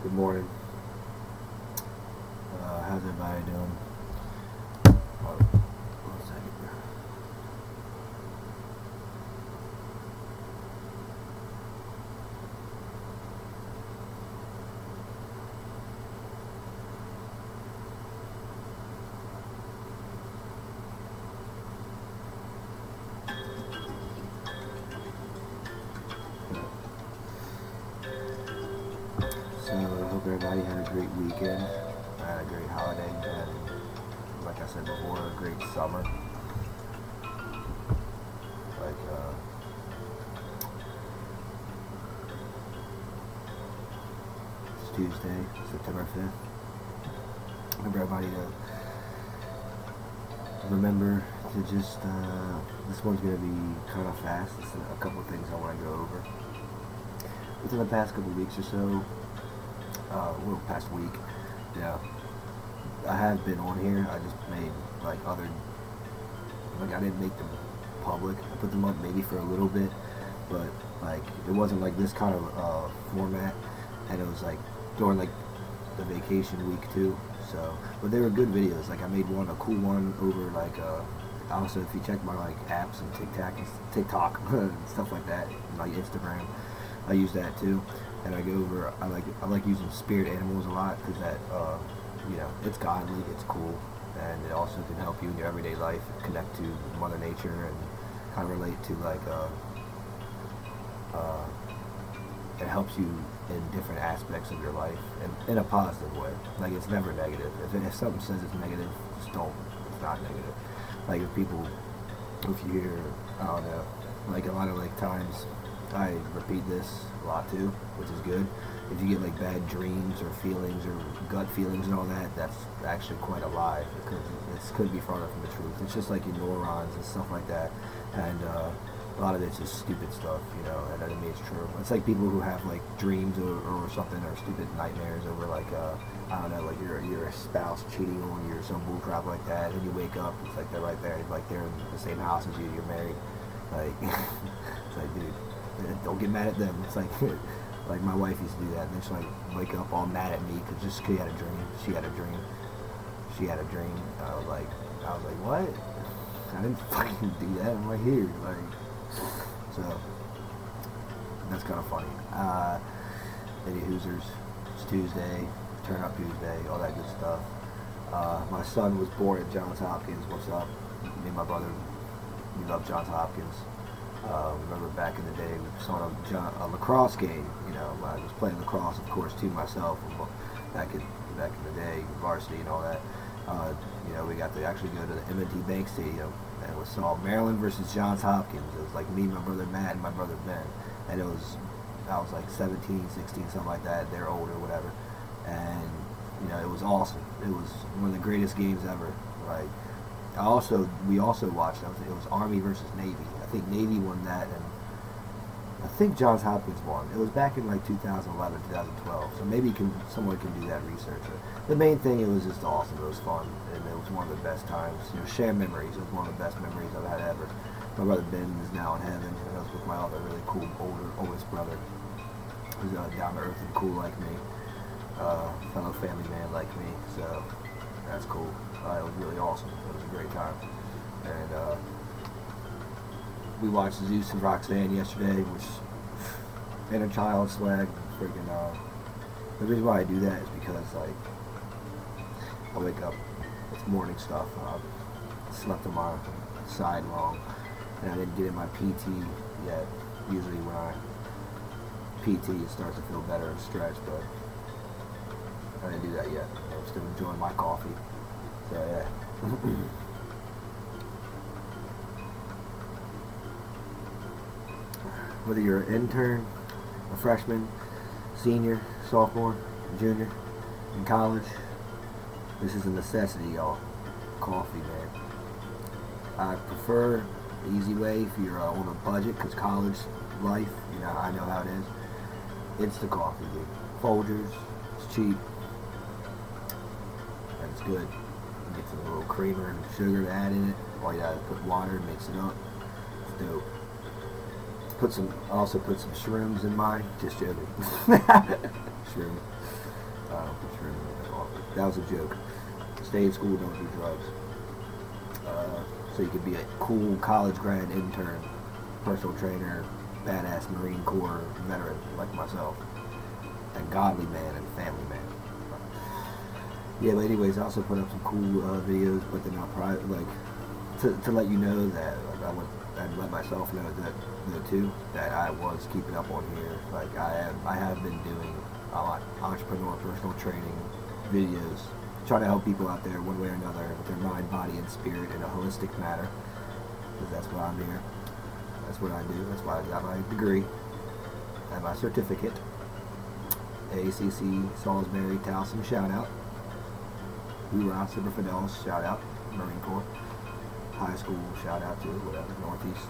Good morning. How's everybody doing? One second. So I hope everybody had a great weekend, had a great holiday, and like I said before, a great summer. Like it's Tuesday, September 5th. I hope everybody remember to just this one's gonna be kind of fast. It's a couple of things I want to go over. Within the past couple of weeks or so, well, past week, yeah, I have been on here. I just made like I didn't make them public. I put them up maybe for a little bit, but like it wasn't like this kind of format, and it was like during like the vacation week too. So, but they were good videos. Like I made a cool one over like also if you check my like apps and TikTok and stuff like that, like Instagram, I use that too. And I go over. I like using spirit animals a lot because that it's godly, it's cool, and it also can help you in your everyday life connect to Mother Nature and kind of relate to like it helps you in different aspects of your life in a positive way. Like it's never negative. If something says it's negative, just don't. It's not negative. Like if you hear, I don't know, like a lot of like times I repeat this a lot too, which is good. If you get like bad dreams or feelings or gut feelings and all that, that's actually quite a lie because it could be farther from the truth. It's just like your neurons and stuff like that, and a lot of it's just stupid stuff, and that means it's true. It's like people who have like dreams or something or stupid nightmares over like I don't know, like your spouse cheating on you or some bullcrap like that, and you wake up, it's like they're right there, like they're in the same house as you, you're married, like it's like dude. Don't get mad at them. It's like like my wife used to do that, and then she like wake up all mad at me because she had a dream. She had a dream. I was like, what? I didn't fucking do that. I'm right here. Like, so that's kind of funny. Any Hoosers? It's Tuesday. Turn Up Tuesday. All that good stuff. My son was born at Johns Hopkins. What's up? Me and my brother, we love Johns Hopkins. Remember back in the day, we saw a lacrosse game. I was playing lacrosse, of course, too myself. Back in the day, varsity and all that. We got to actually go to the M&T Bank Stadium, and we saw Maryland versus Johns Hopkins. It was like me, my brother Matt, and my brother Ben. And I was like 17, 16, something like that. They're older, whatever. And it was awesome. It was one of the greatest games ever. Like. We also watched. It was Army versus Navy. I think Navy won that, and I think Johns Hopkins won. It was back in like 2011, 2012. So maybe someone can do that research. The main thing, it was just awesome. It was fun, and it was one of the best times. Share memories. It was one of the best memories I've had ever. My brother Ben is now in heaven, and I was with my other really cool oldest brother, who's down to earth and cool like me, fellow family man like me. So that's cool. It was really awesome. It was a great time. And we watched Zeus and Roxanne yesterday, which inner child swag. Freaking. The reason why I do that is because like I wake up, it's morning stuff. I slept on my side long, and I didn't get in my PT yet. Usually when I PT, it starts to feel better and stretch, but I didn't do that yet. I'm still enjoying my coffee. So yeah. Whether you're an intern, a freshman, senior, sophomore, junior, in college, this is a necessity, y'all. Coffee, man. I prefer the easy way if you're on a budget, because college life, I know how it is. It's the coffee, dude. Folgers, it's cheap, and it's good. Get some little creamer and sugar to add in it. All you gotta put water and mix it up. It's dope. I also put some shrooms in mine. Just joking. Shroom. It's really awkward. That was a joke. Stay in school, don't do drugs. So you could be a cool college grad intern, personal trainer, badass Marine Corps veteran like myself, a godly man and family man. Yeah, but anyways, I also put up some cool videos, but they're not private, like to let you know that I'd let myself know that too, that I was keeping up on here. Like I have been doing a lot entrepreneur personal training videos, trying to help people out there one way or another with their mind, body, and spirit in a holistic manner. Because that's why I'm here. That's what I do. That's why I got my degree and my certificate. ACC, Salisbury, Towson, shout out. Hoorah, Super Fidelis, shout out. Marine Corps. High school, shout out to whatever, Northeast.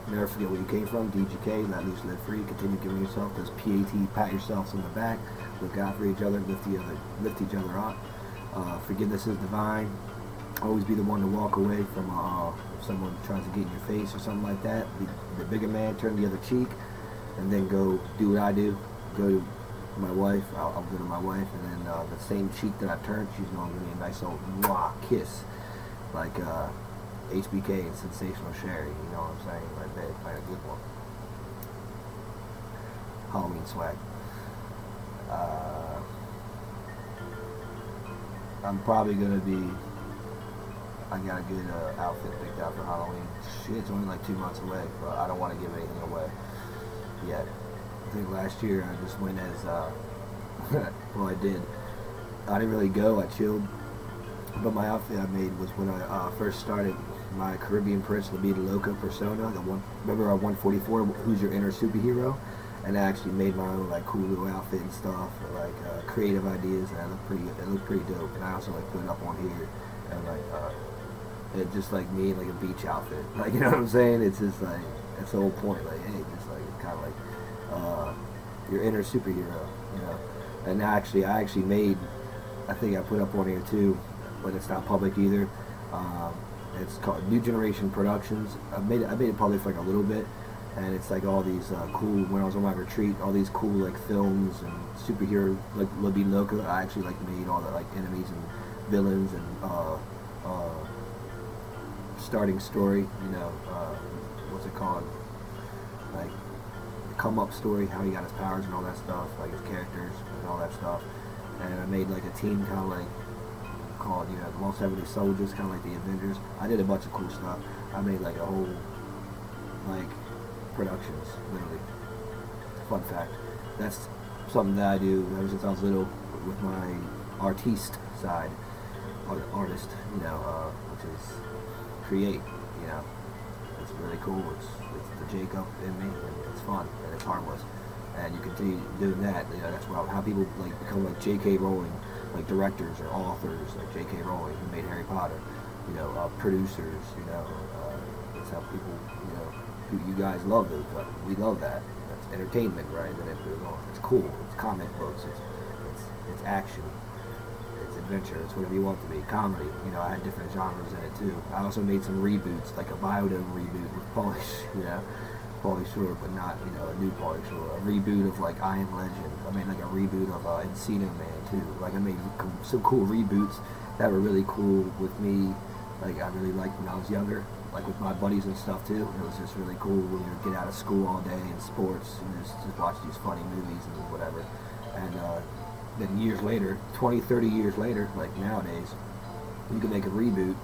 Never forget where you came from. DGK, let loose, live free. Continue giving yourself those PAT, pat yourselves on the back. Look out for each other, lift each other up. Forgiveness is divine. Always be the one to walk away from if someone tries to get in your face or something like that. Be the bigger man, turn the other cheek, and then go do what I do. Go to my wife. I'll go to my wife, and then the same cheek that I turned, she's gonna give me a nice old mwah kiss, like HBK and Sensational Sherry. You know what I'm saying? Right there, playing a good one. Halloween swag. I'm probably gonna be. I got a good outfit picked out for Halloween. Shit, it's only like 2 months away, but I don't want to give anything away yet. I think last year I just went as well. I did. I didn't really go. I chilled. But my outfit I made was when I first started my Caribbean Prince Libido Loco persona. The one, remember our 144? Who's your inner superhero? And I actually made my own like cool little outfit and stuff, or, like creative ideas, and it looked pretty dope. And I also like put it up on here, and like it just like me in like a beach outfit, like, you know what I'm saying? It's just like, that's the whole point. Like, hey, just like it's kind of like your inner superhero, you know. And I actually made, I think I put up on here too, but it's not public either. It's called New Generation Productions. I made it public for like a little bit. And it's like all these cool, when I was on my retreat, all these cool like films and superhero, like Libido Loco. I actually like made all the like enemies and villains and starting story, you know, what's it called? Like come up story, how he got his powers and all that stuff, like his characters and all that stuff. And I made like a team kind of like called, you know, the Most Heavenly Soldiers, kind of like the Avengers. I did a bunch of cool stuff. I made like a whole like productions, literally. Fun fact. That's something that I do ever since I was little with my artiste side, artist, you know, which is create, you know. It's really cool. It's the Jacob in me, and it's fun, and it's harmless. And you continue doing that, you know, that's how people like become like J.K. Rowling, like directors or authors, like J.K. Rowling, who made Harry Potter, you know, producers, you know, that's how people, you know, you guys love it, but we love that. That's entertainment, right? And then it's cool. It's comic books. It's action. It's adventure. It's whatever you want to be. Comedy. You know, I had different genres in it too. I also made some reboots, like a Biodome reboot with Pauly, you know, Pauly Shore, but not, you know, a new Pauly Shore. A reboot of like I Am Legend. I made like a reboot of Encino Man too. Like I made some cool reboots that were really cool with me. Like I really liked when I was younger. Like with my buddies and stuff too. It was just really cool when you get out of school all day and sports and just watch these funny movies and whatever. And then years later, 20, 30 years later, like nowadays, you can make a reboot,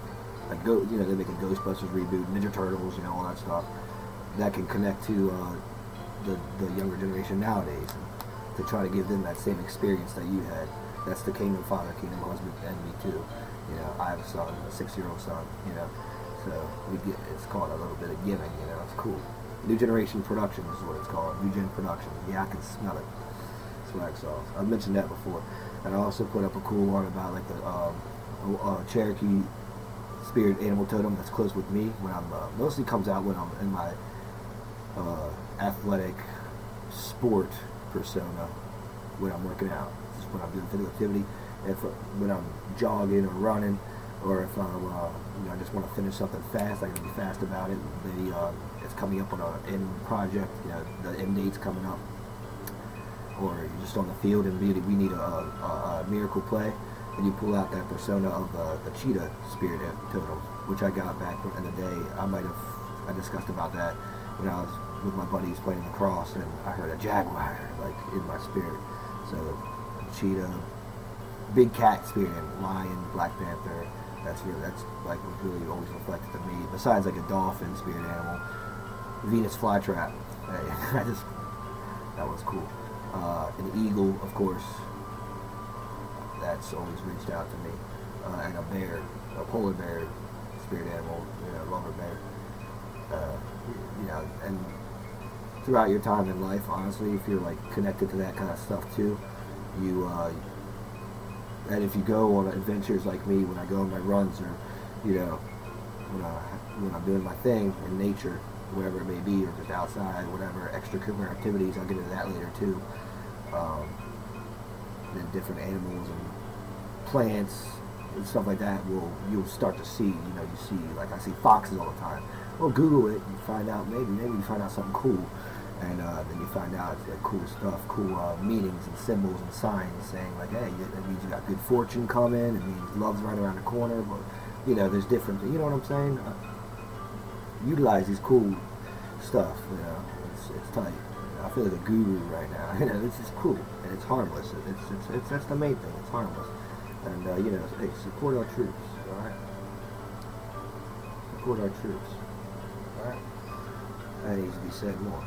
like you know, they make a Ghostbusters reboot, Ninja Turtles, you know, all that stuff, that can connect to the younger generation nowadays, to try to give them that same experience that you had. That's the Kingdom Father, Kingdom Husband, and me too. You know, I have a son, a 6-year-old son, you know. So it's called a little bit of giving, you know, it's cool. New Generation Productions is what it's called. New Gen Productions. Yeah, I can smell it. Swag sauce. I've mentioned that before. And I also put up a cool one about like the Cherokee Spirit Animal Totem that's close with me. When I'm mostly comes out when I'm in my athletic sport persona, when I'm working out. This is when I'm doing physical activity. When I'm jogging or running. Or if I'm, you know, I just want to finish something fast, I can be fast about it. Maybe it's coming up on an end project, you know, the end date's coming up. or you're just on the field and we need a miracle play, and you pull out that persona of the cheetah spirit totem, which I got back in the day. I discussed about that when I was with my buddies playing lacrosse, and I heard a jaguar like in my spirit. So cheetah, big cat spirit, lion, black panther. That's like what really always reflected to me. Besides like a dolphin spirit animal, Venus flytrap. Hey, that was cool. An eagle, of course. That's always reached out to me. And a bear, a polar bear spirit animal, lumber bear. And throughout your time in life, honestly, if you're like connected to that kind of stuff too, and if you go on adventures like me, when I go on my runs, or when I'm doing my thing in nature, whatever it may be, or just outside, whatever extracurricular activities, I'll get into that later too. And different animals and plants and stuff like that, you'll start to see. You see, like I see foxes all the time. Well, Google it and find out. Maybe you find out something cool, and then you find out it's like cool stuff, cool meanings and symbols and signs saying like, hey, it means you got good fortune coming. It means love's right around the corner. But there's different. You know what I'm saying? Utilize these cool stuff. It's tight. I feel like a guru right now. This is cool and it's harmless. It's that's the main thing. It's harmless. And hey, support our troops. All right. Support our troops. All right. That needs to be said more.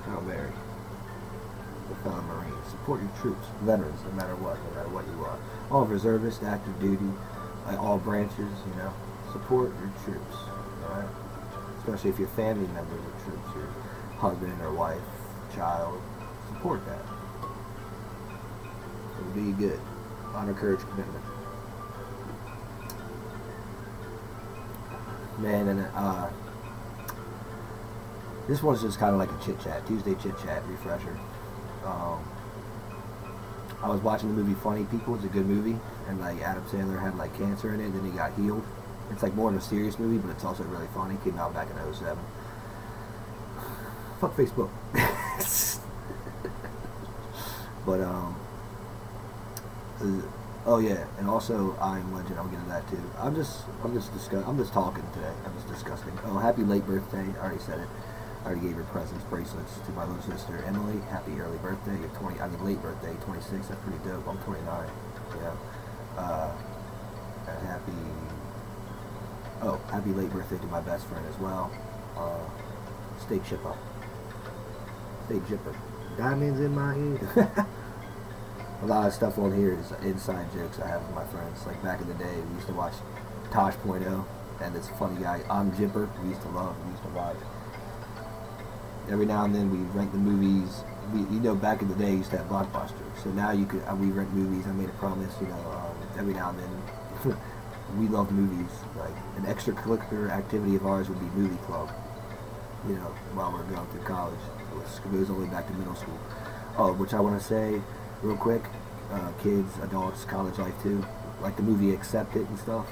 Hail Mary. The fellow Marines. Support your troops, veterans, no matter what you are. All reservists, active duty, all branches. Support your troops. All right. Especially if you're family members of troops, your husband or wife, child, support that. It'll be good. Honor, courage, commitment. Man, and this one's just kind of like a chit-chat, Tuesday chit-chat refresher. I was watching the movie Funny People. It's a good movie, and like Adam Sandler had like cancer in it, and then he got healed. It's like more of a serious movie, but it's also really funny. Came out back in '07. Fuck Facebook. But oh yeah, and also I Am Legend. I'll get to that too. I'm just talking today. I'm just disgusting. Oh, happy late birthday! I already said it. I already gave her presents, bracelets to my little sister Emily. Happy early birthday! You're 20. I mean late birthday, 26. That's pretty dope. I'm 29. And happy late birthday to my best friend as well. Stay chipper. Stay chipper. Diamonds in my head. A lot of stuff on here is inside jokes I have with my friends. Like back in the day, we used to watch Tosh.0, and this funny guy, I'm Jipper, we used to watch. Every now and then we rent the movies. Back in the day, we used to have Blockbuster. So now we rent movies. I made a promise, every now and then. We love movies. Like an extracurricular activity of ours would be movie club. While we're going through college. It goes all the way back to middle school. Oh, which I want to say real quick, kids, adults, college life too, like the movie Accept It and stuff.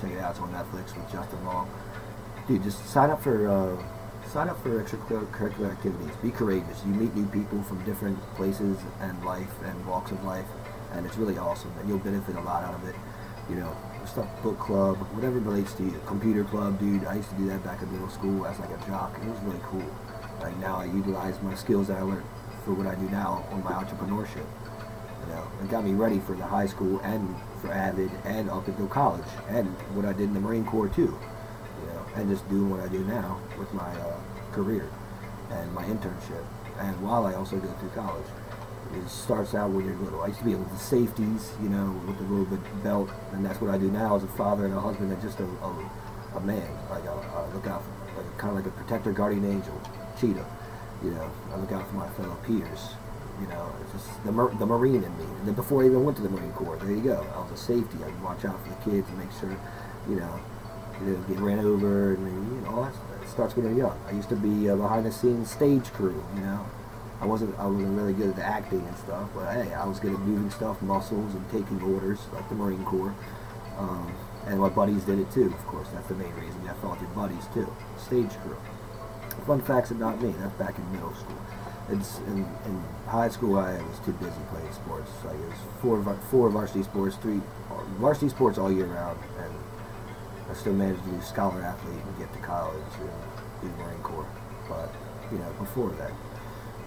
Check it out. It's on Netflix with Justin Long. Dude, just sign up for extracurricular activities. Be courageous. You meet new people from different places and life and walks of life, and it's really awesome. And you'll benefit a lot out of it. Stuff, book club, whatever relates to you. Computer club, dude. I used to do that back in middle school as like a jock. It was really cool. Like now I utilize my skills that I learned for what I do now on my entrepreneurship. It got me ready for the high school and for Avid and up until college and what I did in the Marine Corps too. And just doing what I do now with my career and my internship. And while I also go through college. It starts out when you're little. I used to be with the safeties, with the little bit belt, and that's what I do now as a father and a husband and just a man. Like I look out for, kind of like a protector, guardian angel, cheetah. I look out for my fellow peers. It's just the Marine in me. And then before I even went to the Marine Corps, there you go. I was a safety. I'd watch out for the kids and make sure, get ran over and all that stuff. It starts when you're young. I used to be behind the scenes stage crew. I wasn't really good at the acting and stuff, but hey, I was good at moving stuff, muscles, and taking orders, like the Marine Corps. And my buddies did it too, of course. That's the main reason. You have to follow your buddies too. Stage crew. Fun facts about me. That's back in middle school. In high school I was too busy playing sports. Like it was four varsity sports, three varsity sports all year round, and I still managed to do scholar athlete and get to college and do the Marine Corps. But before that.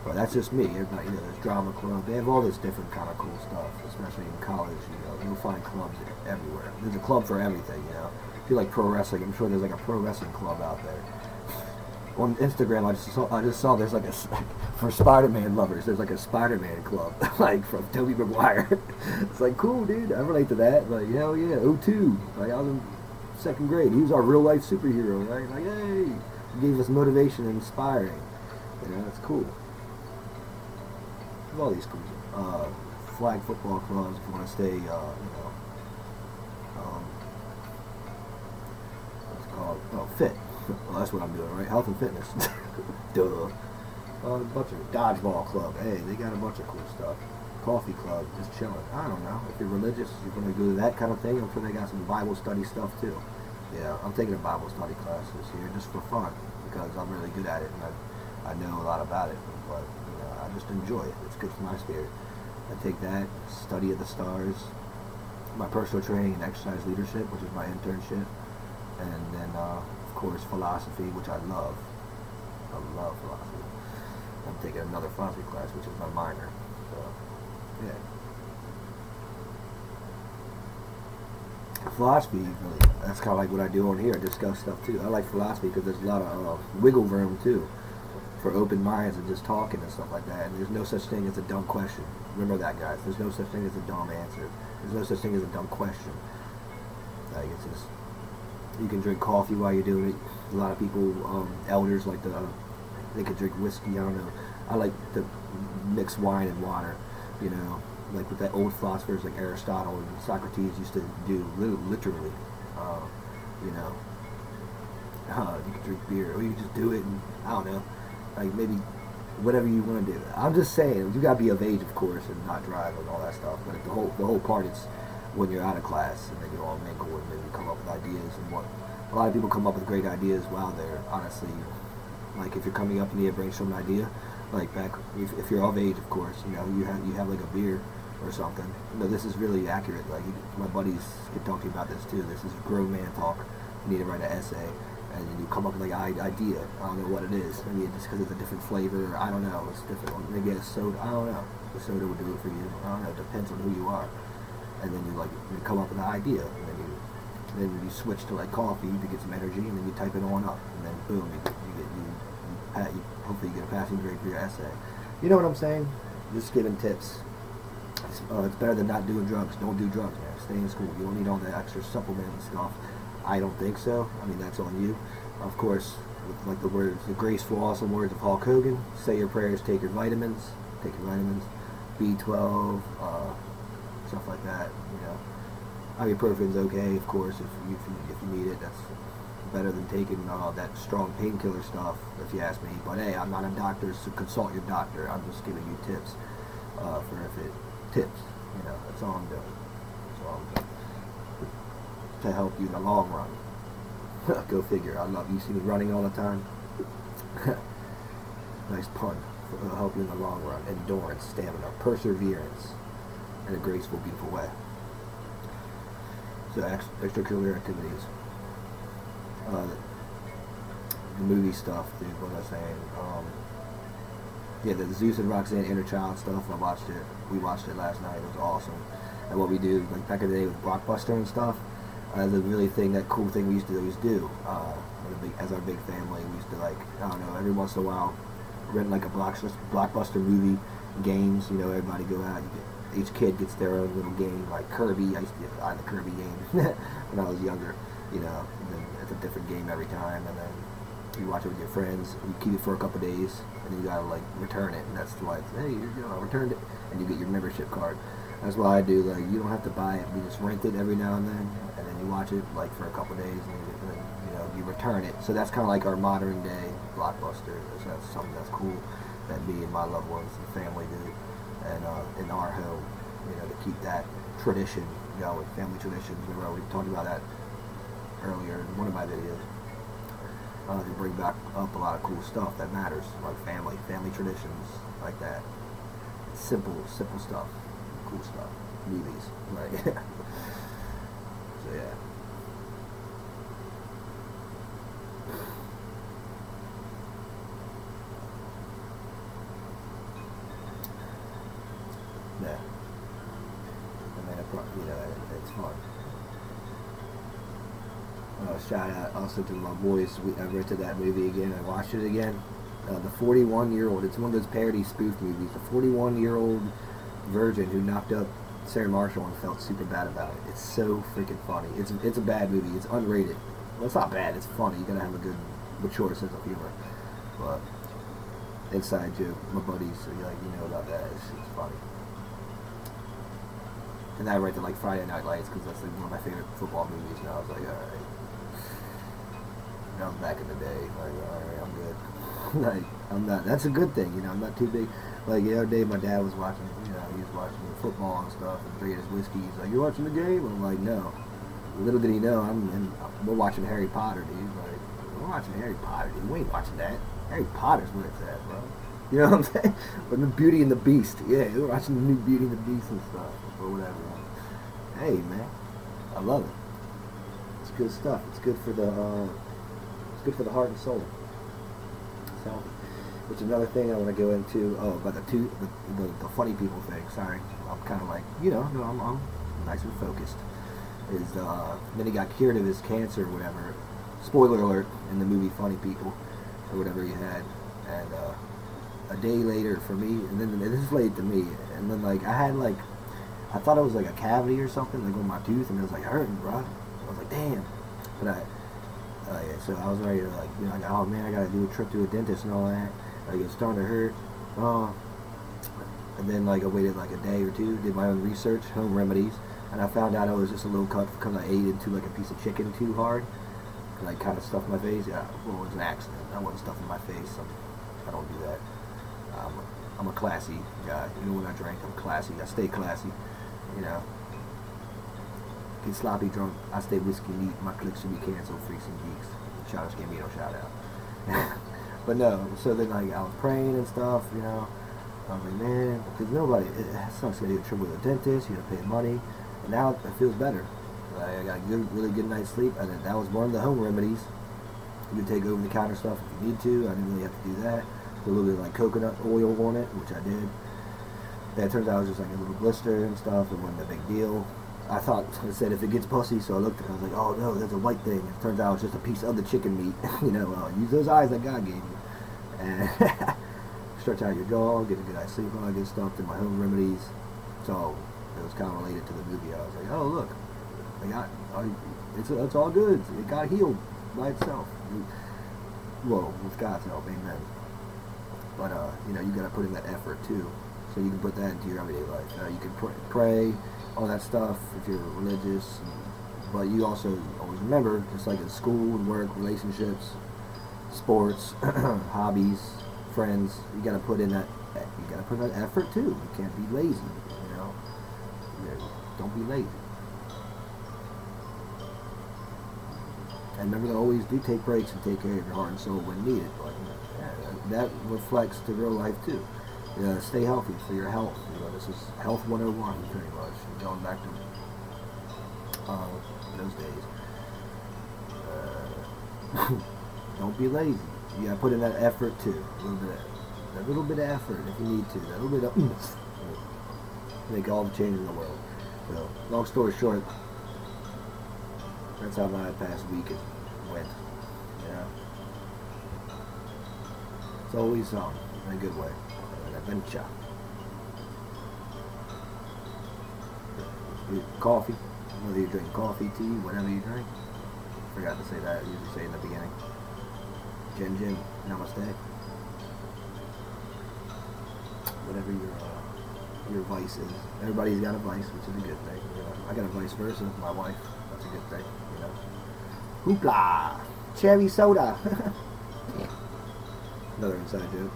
But that's just me. Everybody, there's drama club. They have all this different kind of cool stuff, especially in college. You'll find clubs everywhere. There's a club for everything. If you like pro wrestling, I'm sure there's like a pro wrestling club out there. On Instagram, I just saw there's like for Spider-Man lovers. There's like a Spider-Man club, like from Tobey Maguire. It's like cool, dude. I relate to that. Like hell yeah, 02. Like I was in 2nd grade. He was our real life superhero, right? Like hey, he gave us motivation and inspiring. It's cool. All these schools, flag football clubs. If you want to stay, what's it called? Oh, fit. Well, that's what I'm doing, right? Health and fitness. Duh. A bunch of dodgeball club. Hey, they got a bunch of cool stuff. Coffee club, just chilling. I don't know. If you're religious, you're going to do that kind of thing. I'm sure they got some Bible study stuff too. Yeah, I'm taking a Bible study class this year just for fun because I'm really good at it and I know a lot about it. But I just enjoy it. It's good for my spirit. I take that, study at the stars, my personal training and exercise leadership, which is my internship, and then of course philosophy, which I love. I love philosophy. I'm taking another philosophy class, which is my minor. So yeah. Philosophy, really, that's kind of like what I do on here. I discuss stuff too. I like philosophy because there's a lot of wiggle room too. For open minds and just talking and stuff like that. And there's no such thing as a dumb question. Remember that, guys. There's no such thing as a dumb answer. There's no such thing as a dumb question. Like it's just, you can drink coffee while you're doing it. A lot of people, elders like they could drink whiskey. I don't know. I like to mix wine and water. Like with that old philosophers like Aristotle and Socrates used to do literally. You could drink beer or you could just do it and I don't know. Like maybe whatever you want to do. I'm just saying you gotta be of age, of course, and not drive and all that stuff. But the whole part is when you're out of class and then you all mingle and maybe come up with ideas and what. A lot of people come up with great ideas while they're honestly, like if you're coming up and you brainstorm an idea, like back if you're of age, of course, you have like a beer or something. This is really accurate. Like my buddies can talk to you about this too. This is grown man talk. You need to write an essay. And then you come up with like an idea. I don't know what it is. Maybe it's just because it's a different flavor. I don't know. It's different. Maybe a soda. I don't know. The soda would do it for you. I don't know. It depends on who you are. And then you come up with an idea. And then you switch to like coffee to get some energy. And then you type it on up. And then boom, you hopefully you get a passing grade for your essay. You know what I'm saying? Just giving tips. It's better than not doing drugs. Don't do drugs, man. Stay in school. You don't need all the extra supplement and stuff. I don't think so. I mean, that's on you. Of course, with like the graceful, awesome words of Hulk Hogan, say your prayers, take your vitamins, B12, stuff like that, Ibuprofen's okay, of course, if you need it. That's better than taking that strong painkiller stuff, if you ask me. But hey, I'm not a doctor, so consult your doctor. I'm just giving you tips tips. That's all I'm doing. That's all I'm doing. To help you in the long run. Go figure. You see me running all the time. Nice pun. It'll help you in the long run. Endurance, stamina, perseverance, in a graceful, beautiful way. So extracurricular activities. The movie stuff, dude. What was I saying? Yeah, the Zeus and Roxanne inner child stuff. I watched it. We watched it last night. It was awesome. And what we do, like back in the day with Blockbuster and stuff. That cool thing we used to always do as our big family. We used to every once in a while rent like a Blockbuster movie games. Everybody go out. Each kid gets their own little game, like Kirby. I used to buy the Kirby game when I was younger. And then it's a different game every time, and then you watch it with your friends. You keep it for a couple days, and then you gotta return it. And that's why it's I returned it, and you get your membership card. That's why I do. You don't have to buy it. We just rent it every now and then you watch it for a couple days, and then you return it. So that's kind of like our modern day Blockbuster. So that's something that's cool that me and my loved ones and family do, and in our home, to keep that tradition, family traditions. We talked about that earlier in one of my videos. They bring back up a lot of cool stuff that matters, like family traditions, like that. Simple stuff, cool stuff, movies, right? So yeah. Yeah. I mean, it's fun. Shout out also to my boys. I rented that movie again. I watched it again. The 41-year-old. It's one of those parody spoof movies. The 41-year-old virgin who knocked up Sarah Marshall and felt super bad about it. It's so freaking funny. It's a bad movie. It's unrated. Well, it's not bad. It's funny. You gotta have a good, mature sense of humor. But inside joke, my buddies, so you know about that. It's funny. And I rented like Friday Night Lights because that's like one of my favorite football movies. And I was like, all right. That was back in the day. Like, all right, I'm good. Like, I'm not. That's a good thing, I'm not too big. Like the other day, my dad was watching. He was watching the football and stuff, and drinking his whiskey. He's like, "You watching the game?" I'm like, "No." Little did he know, we're watching Harry Potter, dude. Like, we're watching Harry Potter, dude. We ain't watching that. Harry Potter's where it's at, bro. You know what I'm saying? But the Beauty and the Beast, yeah, we're watching the new Beauty and the Beast and stuff, or whatever. Hey, man, I love it. It's good stuff. It's good for the heart and soul. It's healthy. Which is another thing I want to go into. Oh, about the funny people thing. Sorry, I'm kind of like, I'm nice and focused. Is then he got cured of his cancer or whatever. Spoiler alert in the movie Funny People or whatever he had. And a day later for me, and then this is late to me. And then like I thought it was like a cavity or something like on my tooth, and it was like hurting, bro. I was like, damn. But so I was ready to I got, oh man, I gotta do a trip to a dentist and all that. Like it was starting to hurt. And then I waited a day or two, did my own research, home remedies, and I found out it was just a little cut because I ate into a piece of chicken too hard. And I kind of stuffed my face. Yeah, well, it was an accident. I wasn't stuffing my face. I don't do that. I'm a classy guy. When I drink, I'm classy. I stay classy. Get sloppy drunk. I stay whiskey neat. My clique should be canceled. Freaks and geeks. Shout out, give me no shout out. But no. So then I was praying and stuff. I was like, man, because nobody. It sucks to get in trouble with a dentist. You got to pay money. And now it feels better. I got a really good night's sleep. And that was one of the home remedies. You can take over the counter stuff if you need to. I didn't really have to do that. Put a little bit of coconut oil on it, which I did. And it turns out it was just a little blister and stuff. It wasn't a big deal. I thought it said if it gets pussy, so I looked at it. I was like, oh no, there's a white thing. It turns out it's just a piece of the chicken meat. Use those eyes that God gave you. And stretch out your jaw, get a good night's sleep, all that good stuff. Did my home remedies. So it was kind of related to the movie. I was like, oh look, it's all good. It got healed by itself. Well, with God's help, amen. But you got to put in that effort too. So you can put that into your everyday life. You can pray, all that stuff if you're religious. But you also always remember, just like in school and work, relationships, sports, hobbies, friends, you got to put in that. You got to put in that effort too. You can't be lazy. Don't be lazy. And remember to always do take breaks and take care of your heart and soul when needed. But that reflects to real life too. Stay healthy for your health. This is health 101 pretty much. Going back to those days. Don't be lazy. You gotta put in that effort too. A little bit of effort if you need to. A little bit of make all the changes in the world. So, long story short, that's how my past week went. It's always in a good way. An adventure. Coffee. Whether you drink coffee, tea, whatever you drink. Forgot to say that. I usually say in the beginning. Gin, namaste. Whatever your vice is. Everybody's got a vice, which is a good thing. I got a vice versa with my wife. That's a good thing. Hoopla! Cherry soda! Another inside joke.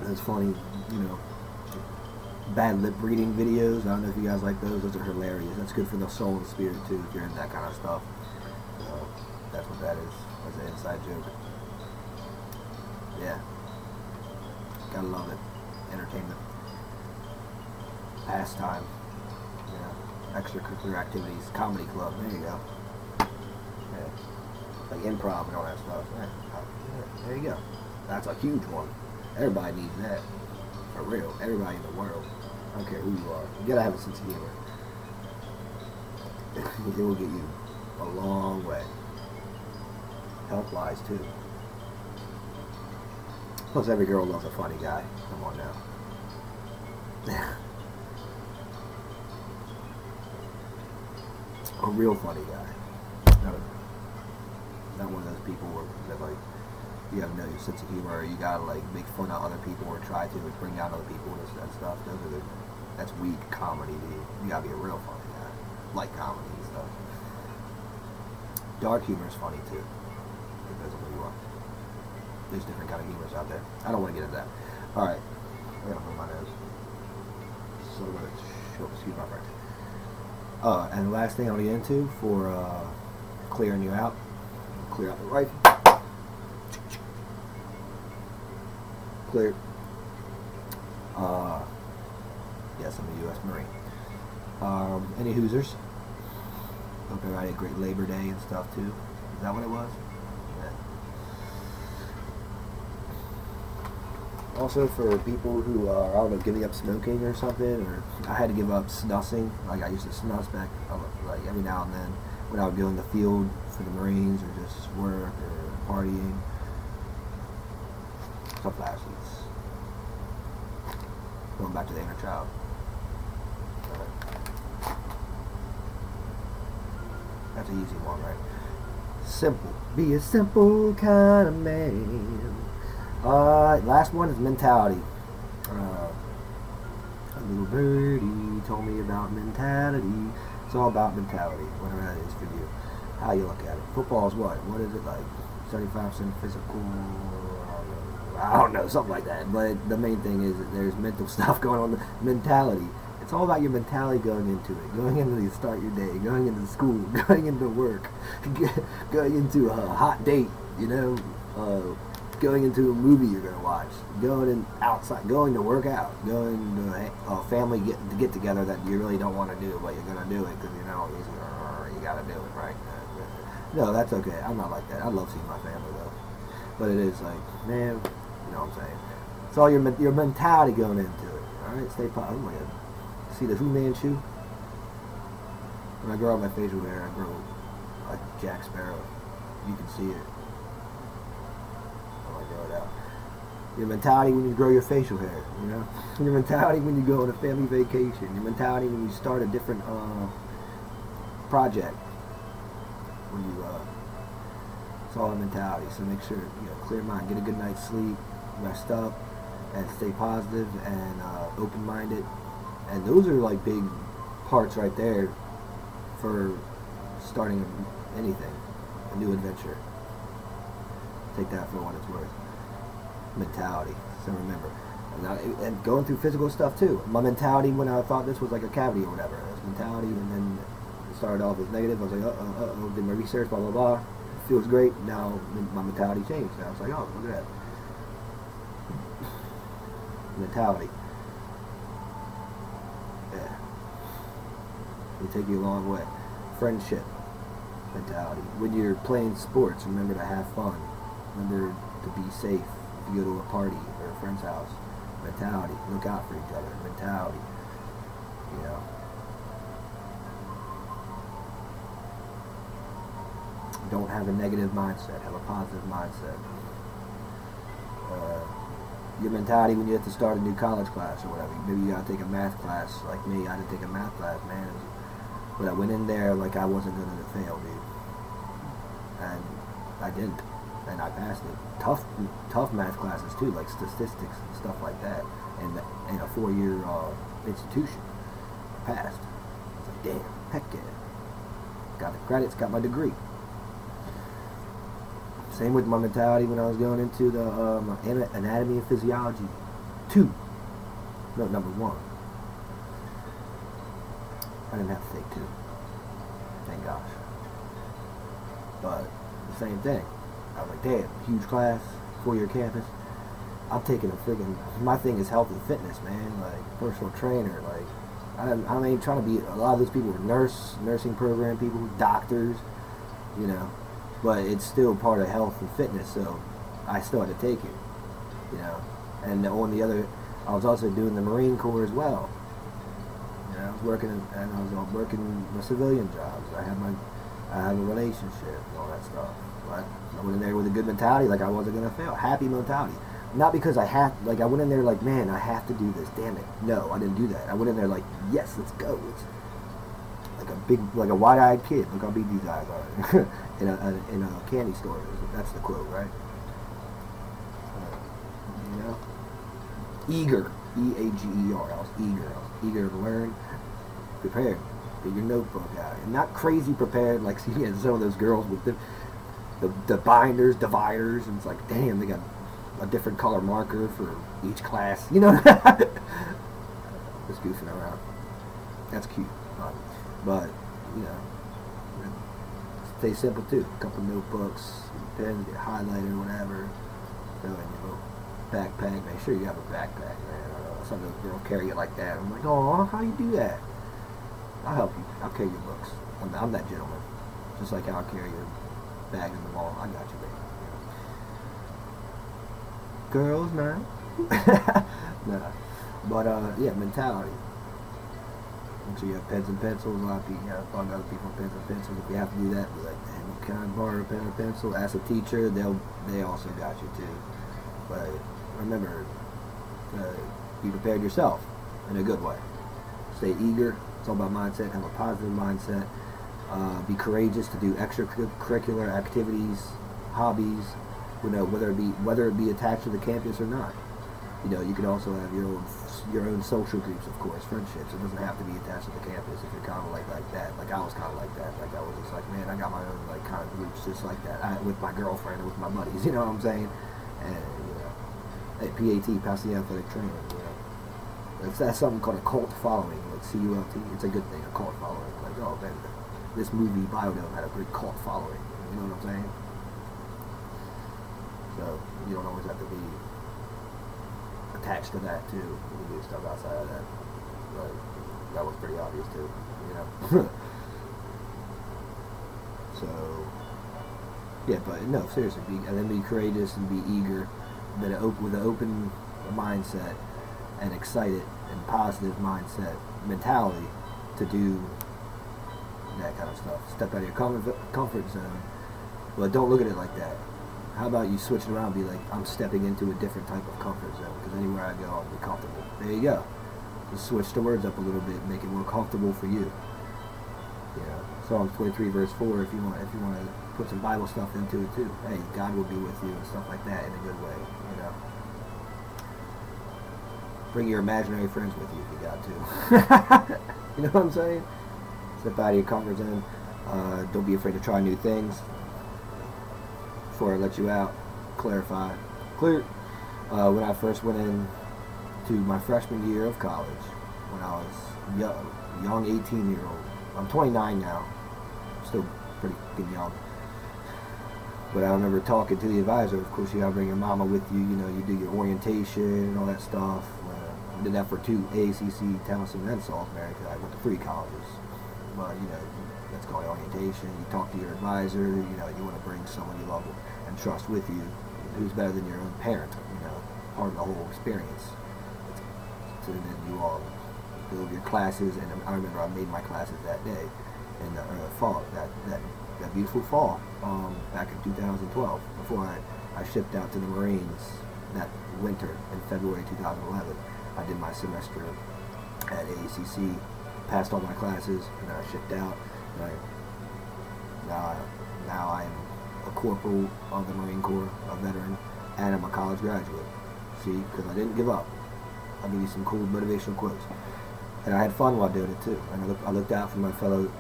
It's funny, bad lip reading videos. I don't know if you guys like those. Those are hilarious. That's good for the soul and spirit too, if you're in that kind of stuff. That's what that is. That's an inside joke. Yeah. Gotta love it. Entertainment. Pastime. You know, extracurricular activities. Comedy club. There you go. Yeah. Like improv and all that stuff. Yeah. There you go. That's a huge one. Everybody needs that. For real. Everybody in the world. I don't care who you are. You gotta have a sense of humor. It will get you a long way. Health-wise, too. Plus, every girl loves a funny guy. Come on now. A real funny guy. Not one of those people that, like, you have no sense of humor, or you gotta, like, make fun of other people, or try to bring down other people and stuff. That's weak comedy, dude. You gotta be a real funny guy. Like comedy and stuff. Dark humor is funny, too. Depends on who you are. There's different kind of humors out there. I don't want to get into that. Alright. I gotta hold my nose. So excuse my French. And the last thing I want to get into for clearing you out. Clear out the rifle. Cleared. Yes, I'm a U.S. Marine. Any Hoosers? Hope everybody had a great Labor Day and stuff too. Is that what it was? Yeah. Also, for people who are, I don't know, giving up smoking or something, or I had to give up snussing. Like I used to snuss back, like every now and then when I would go in the field for the Marines or just work or partying. Stuff last week. Going back to the inner child. That's an easy one, right? Simple. Be a simple kind of man. Last one is mentality. A little birdie told me about mentality. It's all about mentality, whatever that is for you. How you look at it. Football is what? What is it like? 75% physical? I don't know, something like that. But the main thing is that there's mental stuff going on. Mentality. It's all about your mentality going into it. Going into the start your day. Going into school. Going into work. Going into a hot date. You know, going into a movie you're gonna watch. Going in outside. Going to work out. Going to a family get together that you really don't want to do, but you're gonna do it because you know you gotta do it, right? No, that's okay. I'm not like that. I love seeing my family though. But it is like, man. You know what I'm saying? It's all your mentality going into it. Alright, stay positive. Oh my God. See the Who Man shoe? When I grow out my facial hair, I grow like Jack Sparrow. You can see it. When I grow it out. Your mentality when you grow your facial hair, you know? Your mentality when you go on a family vacation. Your mentality when you start a different project. When you it's all a mentality. So make sure, you know, clear mind, get a good night's sleep, rest up, and stay positive and open-minded. And those are like big parts right there for starting anything, a new adventure. Take that for what it's worth. Mentality. So remember, and going through physical stuff too. My mentality when I thought this was like a cavity or whatever. It was mentality, and then it started off as negative. I was like, uh-oh, did my research, blah, blah, blah. Feels great. Now my mentality changed. Now it's like, oh, look at that. Mentality. Yeah. It'll take you a long way. Friendship. Mentality. When you're playing sports, remember to have fun. Remember to be safe. If you go to a party or a friend's house. Mentality. Look out for each other. Mentality. You know. Don't have a negative mindset. Have a positive mindset. Your mentality when you have to start a new college class or whatever. Maybe you gotta take a math class. Like me, I had to take a math class, man. But I went in there like I wasn't gonna fail, dude. And I didn't. And I passed it. Tough math classes too, like statistics and stuff like that. And in a 4-year institution. I passed. It's like, damn, heck yeah. Got the credits, got my degree. Same with my mentality when I was going into the anatomy and physiology 2. No, number 1. I didn't have to take 2. Thank gosh. But same thing. I was like, damn, huge class, 4-year campus. I'm taking a freaking, my thing is health and fitness, man. Like, personal trainer. Like, I ain't trying to be, a lot of those people were nursing program people, doctors, you know. But it's still part of health and fitness, so I still had to take it, you know. And on the other, I was also doing the Marine Corps as well. You know, I was working my civilian jobs. I had a relationship and all that stuff. But I went in there with a good mentality, like I wasn't gonna fail. Happy mentality. Not because I went in there like, man, I have to do this, damn it. No, I didn't do that. I went in there like, yes, let's go. It's like a wide-eyed kid. Look how big these eyes are. in a candy store. That's the quote, right? You know? Eager. E-A-G-E-R. I was eager. I was eager to learn. Prepared. Get your notebook out. And not crazy prepared like some of those girls with the binders, dividers, and it's like, damn, they got a different color marker for each class. You know? Just goofing around. That's cute. But, you know, stay simple too. A couple notebooks, pens, get highlighter, whatever. Throw in your little backpack. Make sure you have a backpack, man. Some of those girls carry it like that. I'm like, oh, how you do that? I'll help you. I'll carry your books. I'm that gentleman. Just like I'll carry your bag in the mall. I got you, baby. Girls, man. Nah. But, yeah, mentality. Make sure you have pens and pencils. A lot of people, you know, other people have pens and pencils. If you have to do that, be like, damn, can I borrow a pen or pencil? Ask a teacher. They also got you, too. But remember, be prepared yourself in a good way. Stay eager. It's all about mindset. Have a positive mindset. Be courageous to do extracurricular activities, hobbies. You know, whether it be attached to the campus or not. You know, you can also have your own social groups, of course, friendships. It doesn't have to be attached to the campus if you're kind of like that. Like I was kind of like that. Like I was just like, man, I got my own like kind of groups just like that. With my girlfriend and with my buddies. You know what I'm saying? And you know, at PAT, pass the athletic training. You know, that's something called a cult following, like CULT. It's a good thing, a cult following. Like, oh man, this movie Biodome had a great cult following. You know what I'm saying? So you don't always have to be attached to that too. You can do stuff outside of that. But that was pretty obvious too, you know. So yeah, but no, seriously, and then be courageous and be eager, with an open mindset and excited and positive mindset mentality to do that kind of stuff. Step out of your comfort zone. But don't look at it like that. How about you switch it around and be like, I'm stepping into a different type of comfort zone, because anywhere I go, I'll be comfortable. There you go. Just switch the words up a little bit, make it more comfortable for you. You know, Psalms 23 verse 4, if you want to put some Bible stuff into it too. Hey, God will be with you and stuff like that in a good way, you know. Bring your imaginary friends with you if you got to. You know what I'm saying? Step out of your comfort zone. Don't be afraid to try new things. Before I let you out, clarify. Clear. When I first went in to my freshman year of college, when I was young 18-year-old. I'm 29 now. Still pretty young. But I remember talking to the advisor. Of course, you gotta bring your mama with you. You know, you do your orientation and all that stuff. I did that for 2 ACC, Towson, and Salisbury, because I went to 3 colleges. Well, you know, that's called orientation. You talk to your advisor. You know, you want to bring someone you love and trust with you, who's better than your own parent. You know, part of the whole experience. So then you all go over your classes, and I remember I made my classes that day in the fall, that beautiful fall, back in 2012, before I shipped out to the Marines that winter in February 2011. I did my semester at AACC, passed all my classes, and I shipped out. And now I'm a corporal of the Marine Corps, a veteran, and I'm a college graduate. See, because I didn't give up. I'll give you some cool motivational quotes. And I had fun while doing it too. And I looked out for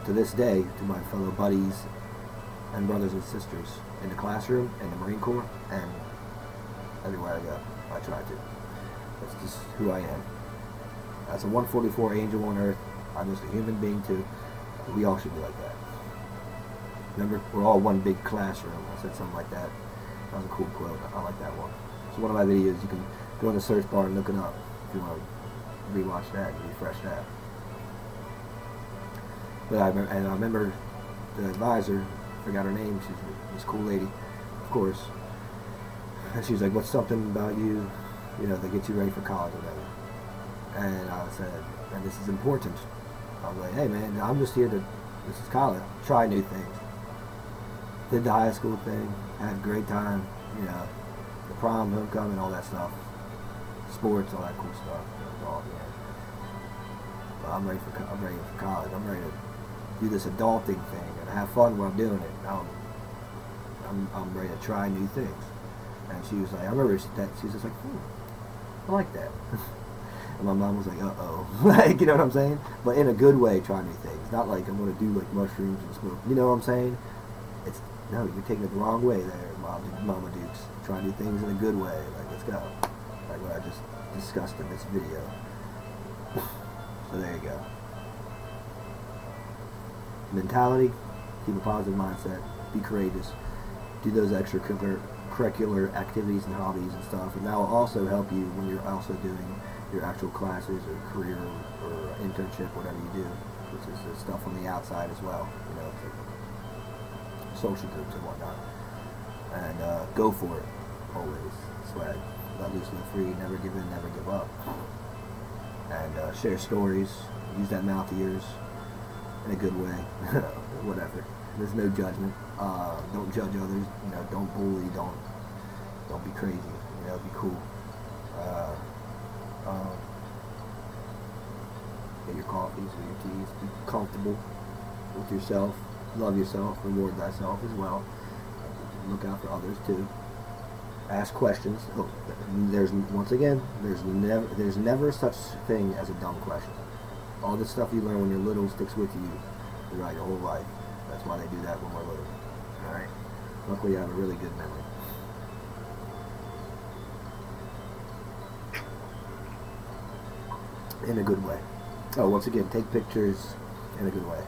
to this day, to my fellow buddies and brothers and sisters in the classroom, in the Marine Corps, and everywhere I go. I try to. That's just who I am. As a 144 angel on earth, I'm just a human being too. We all should be like that. Remember, we're all one big classroom. I said something like that. That was a cool quote. I like that one. It's one of my videos. You can go in the search bar and look it up if you want to rewatch that and refresh that. But I remember the advisor, forgot her name, she's this cool lady, of course. And she was like, what's something about you, that gets you ready for college or whatever? And I said, and this is important. I was like, hey man, I'm just here this is college, try new things. Did the high school thing, had a great time, the prom, homecoming, all that stuff. Sports, all that cool stuff. But I'm ready for college. I'm ready to do this adulting thing and have fun while I'm doing it. I'm ready to try new things. And she was like, I remember that she was just like, I like that. And my mom was like, uh-oh. Like, you know what I'm saying? But in a good way, try new things. Not like I'm going to do like mushrooms and smoke. You know what I'm saying? No, you're taking it the wrong way there, Mama Dukes. Try new things in a good way. Like, let's go. Like what I just discussed in this video. So there you go. Mentality, keep a positive mindset, be courageous, do those extracurricular activities and hobbies and stuff, and that will also help you when you're also doing your actual classes or career or internship, whatever you do, which is the stuff on the outside as well, social groups and whatnot. And go for it, always. Swag, let loose, live free, never give in, never give up. And share stories, use that mouth of yours in a good way, whatever. There's no judgment. Don't judge others. Don't bully. Don't be crazy. Be cool. Get your coffees or your teas. Be comfortable with yourself. Love yourself. Reward thyself as well. Look out for others too. Ask questions. There's never such thing as a dumb question. All the stuff you learn when you're little sticks with you throughout your whole life. That's why they do that when we're little. Alright? Luckily I have a really good memory. In a good way. Oh, once again, take pictures in a good way.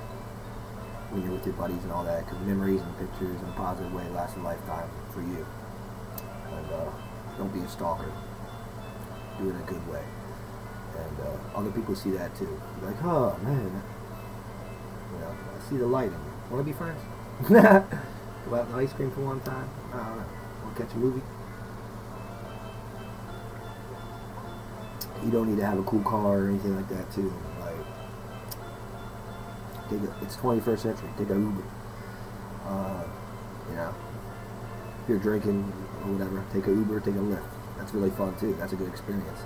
When you're with your buddies and all that, because memories and pictures in a positive way last a lifetime for you. And don't be a stalker. Do it in a good way. And other people see that too. They're like, oh man, I see the light in you. Want to be friends? Go out and ice cream for one time? I don't know. Want to catch a movie? You don't need to have a cool car or anything like that too. It's 21st century. Take an Uber. If you're drinking or whatever, take an Uber, take a Lyft. That's really fun too. That's a good experience.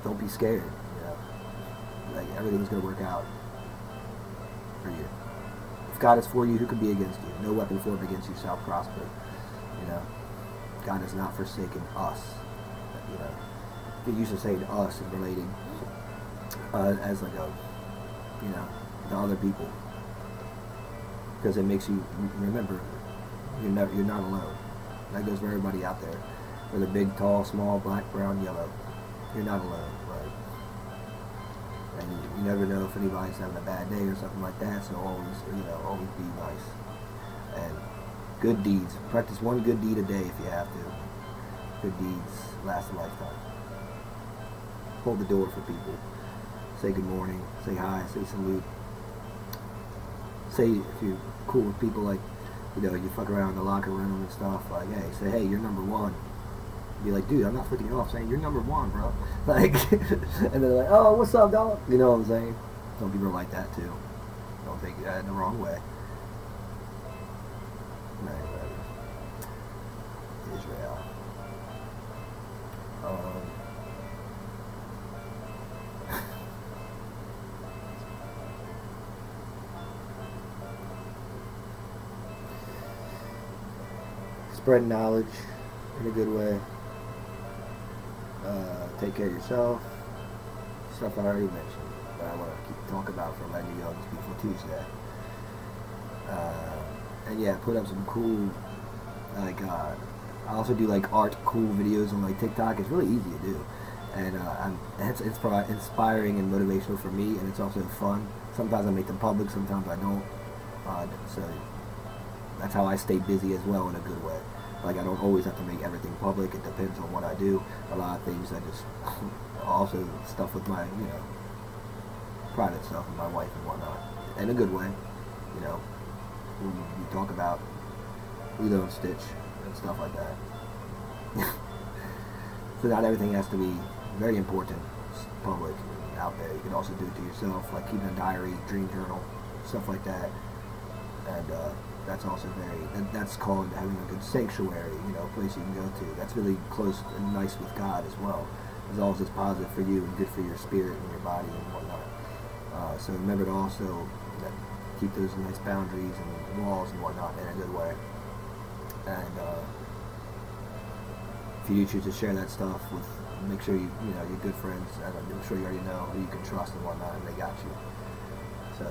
Don't be scared. Like everything's gonna work out for you. If God is for you, who can be against you? No weapon formed against you shall prosper. God has not forsaken us. Get used to saying us and relating as like to other people, because it makes you remember you're not alone. That goes for everybody out there, whether big, tall, small, black, brown, yellow. You're not alone, right? And you never know if anybody's having a bad day or something like that. So always be nice and good deeds. Practice one good deed a day if you have to. Good deeds last a lifetime. Hold the door for people. Say good morning. Say hi. Say salute. Say if you're cool with people, like you fuck around in the locker room and stuff. Like, hey, say hey, you're number one. Be like, dude, I'm not freaking you off saying you're number one, bro. Like, and they're like, oh, what's up, dog? You know what I'm saying? Some people are like that too. Don't take that in the wrong way. Israel. Spread knowledge in a good way. Take care of yourself. Stuff I already mentioned, but I want to talk about for letting you go this beautiful Tuesday. And yeah, put up some cool, I also do art cool videos on TikTok. It's really easy to do, and it's inspiring and motivational for me, and it's also fun Sometimes I make them public, sometimes I don't. So that's how I stay busy as well in a good way. Like, I don't always have to make everything public. It depends on what I do. A lot of things I just also stuff with my, private stuff with my wife and whatnot. In a good way. We talk about Udo and Stitch and stuff like that. So not everything has to be very important, public, out there. You can also do it to yourself, like keeping a diary, dream journal, stuff like that. And that's also that's called having a good sanctuary, a place you can go to. That's really close and nice with God as well, as long as it's positive for you and good for your spirit and your body and whatnot. So remember to also keep those nice boundaries and walls and whatnot in a good way. And if you do choose to share that stuff with, make sure your good friends, I'm sure you already know who you can trust and whatnot, and they got you. So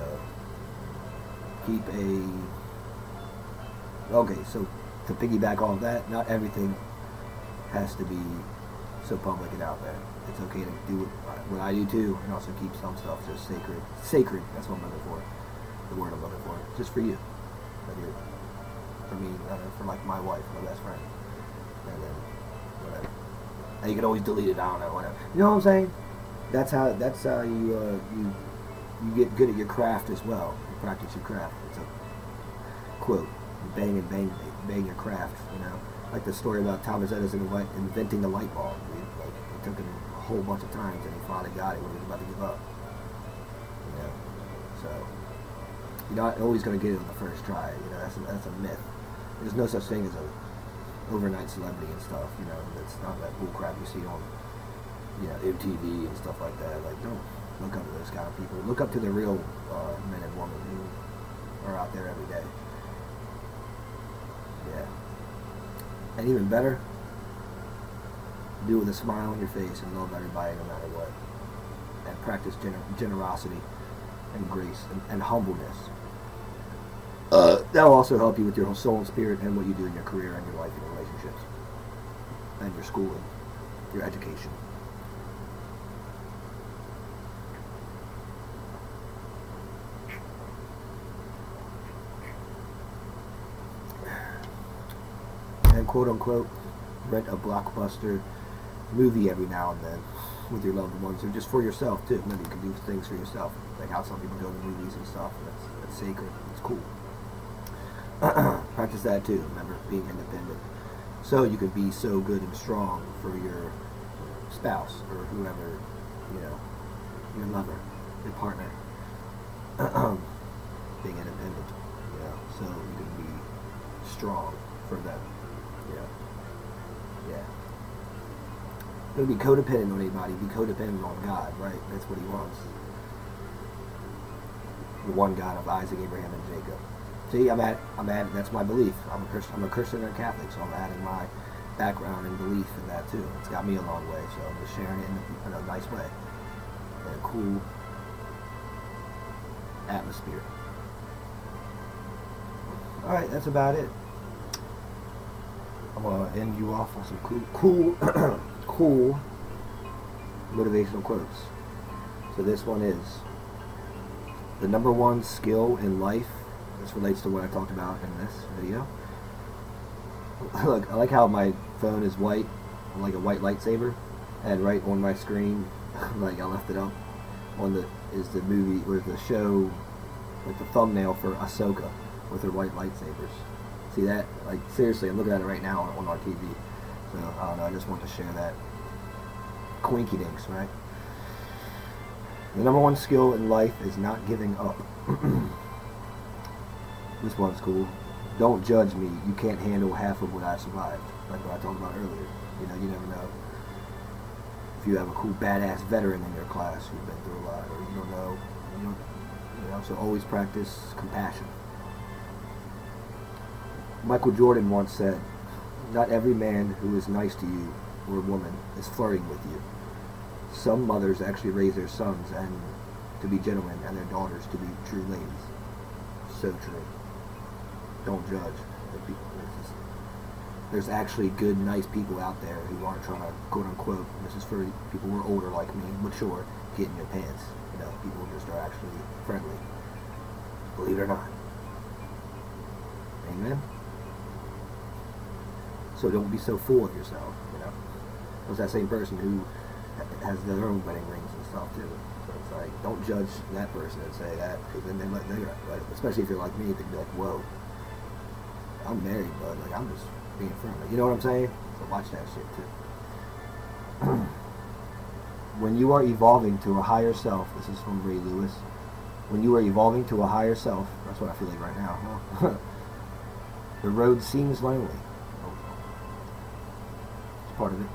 so to piggyback off that, not everything has to be so public and out there. It's okay to do what I do too, and also keep some stuff just sacred. Sacred, that's what I'm looking for. The word I'm looking for. Just for you. For me, for like my wife, my best friend. And then whatever. And you can always delete it, I don't know, whatever. You know what I'm saying? That's how you get good at your craft as well. You practice your craft. It's a quote. Bang and bang your craft, Like the story about Thomas Edison inventing the light bulb. It took him a whole bunch of times and he finally got it when he was about to give up. So you're not always going to get it on the first try. That's a myth. There's no such thing as a overnight celebrity and stuff. It's not that bull crap you see on MTV and stuff like that. Like, don't look up to those kind of people. Look up to the real men and women who are out there every day. Yeah. And even better, do it with a smile on your face and love everybody no matter what. And practice generosity and grace and humbleness. That will also help you with your whole soul and spirit and what you do in your career and your life and your relationships. And your schooling, your education. And quote unquote, rent a blockbuster movie every now and then with your loved ones, or just for yourself too. Maybe you can do things for yourself, like how some people go to movies and stuff. And that's sacred. It's cool. Practice that too. Remember, being independent, so you can be so good and strong for your spouse or whoever, your lover, your partner. Being independent, so you can be strong for them. Yeah. Don't be codependent on anybody. Be codependent on God, right? That's what He wants. The one God of Isaac, Abraham, and Jacob. See, I'm at. That's my belief. I'm a Christian and a Catholic, so I'm adding my background and belief in that too. It's got me a long way, so I'm just sharing it in a nice way, in a cool atmosphere. All right, that's about it. I'm gonna end you off on some cool motivational quotes. So this one is: the number one skill in life. This relates to what I talked about in this video. Look, I like how my phone is white, like a white lightsaber, and right on my screen, like I left it up, is the movie or the show, like the thumbnail for Ahsoka with her white lightsabers. See that? Like, seriously, I'm looking at it right now on our TV. So, I don't know, I just want to share that. Quinky dinks, right? The number one skill in life is not giving up. This one's cool. Don't judge me. You can't handle half of what I survived. Like what I talked about earlier. You never know. If you have a cool, badass veteran in your class who's been through a lot, or you don't know. So always practice compassion. Michael Jordan once said, "Not every man who is nice to you or woman is flirting with you. Some mothers actually raise their sons and to be gentlemen and their daughters to be true ladies." So true. Don't judge. there's actually good, nice people out there who aren't trying to, quote unquote, this is for people who are older like me, mature, get in your pants. You know, people just are actually friendly. Believe it or not. Amen? So don't be so full of yourself, you know. It was that same person who has their own wedding rings and stuff too. So it's like, don't judge that person and say that, because then like, especially if you're like me, they'd be like, whoa, I'm married, but like I'm just being friendly. You know what I'm saying? So watch that shit too. When you are evolving to a higher self, this is from Ray Lewis. When you are evolving to a higher self, that's what I feel like right now. Huh? The road seems lonely. It's part of it.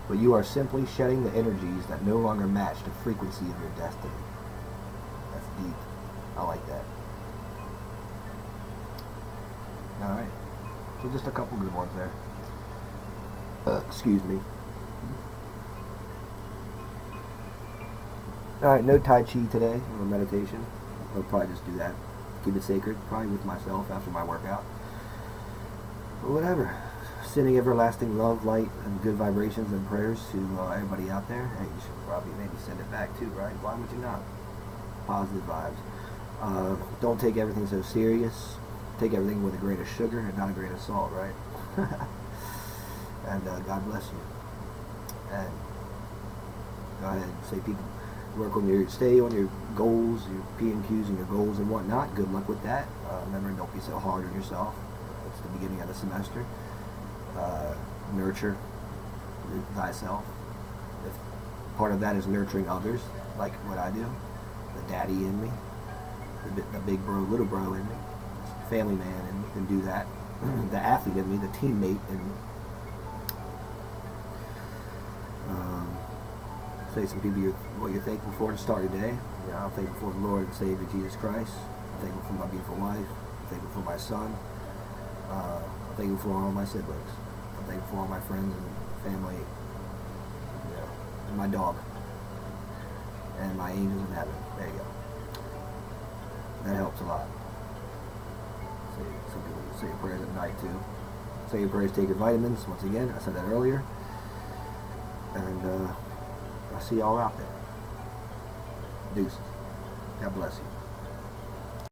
But you are simply shedding the energies that no longer match the frequency of your destiny. That's deep. I like that. Alright. So just a couple good ones there. Excuse me. Alright, no Tai Chi today, or meditation. I'll probably just do that. Keep it sacred, probably with myself after my workout. But whatever. Sending everlasting love, light, and good vibrations and prayers to everybody out there. Hey, you should probably maybe send it back too, right? Why would you not? Positive vibes. Don't take everything so serious. Take everything with a grain of sugar and not a grain of salt, right? And God bless you. And go ahead and say, people, stay on your goals, your P&Qs and your goals and whatnot. Good luck with that. Remember, don't be so hard on yourself. It's the beginning of the semester. Nurture thyself. If part of that is nurturing others, like what I do, the daddy in me, the big bro, little bro in me, family man in me, can do that. The athlete in me, the teammate in me. Say some people what you're thankful for to start your day. You know, I'm thankful for the Lord and Savior Jesus Christ. I'm thankful for my beautiful wife. I'm thankful for my son. I'm thankful for all my siblings. I'm thankful for all my friends and family. You know, and my dog. And my angels in heaven. There you go. That helps a lot. Some people say your prayers at night too. Say your prayers, take your vitamins. Once again, I said that earlier. And I'll see y'all out there. Deuces. God bless you.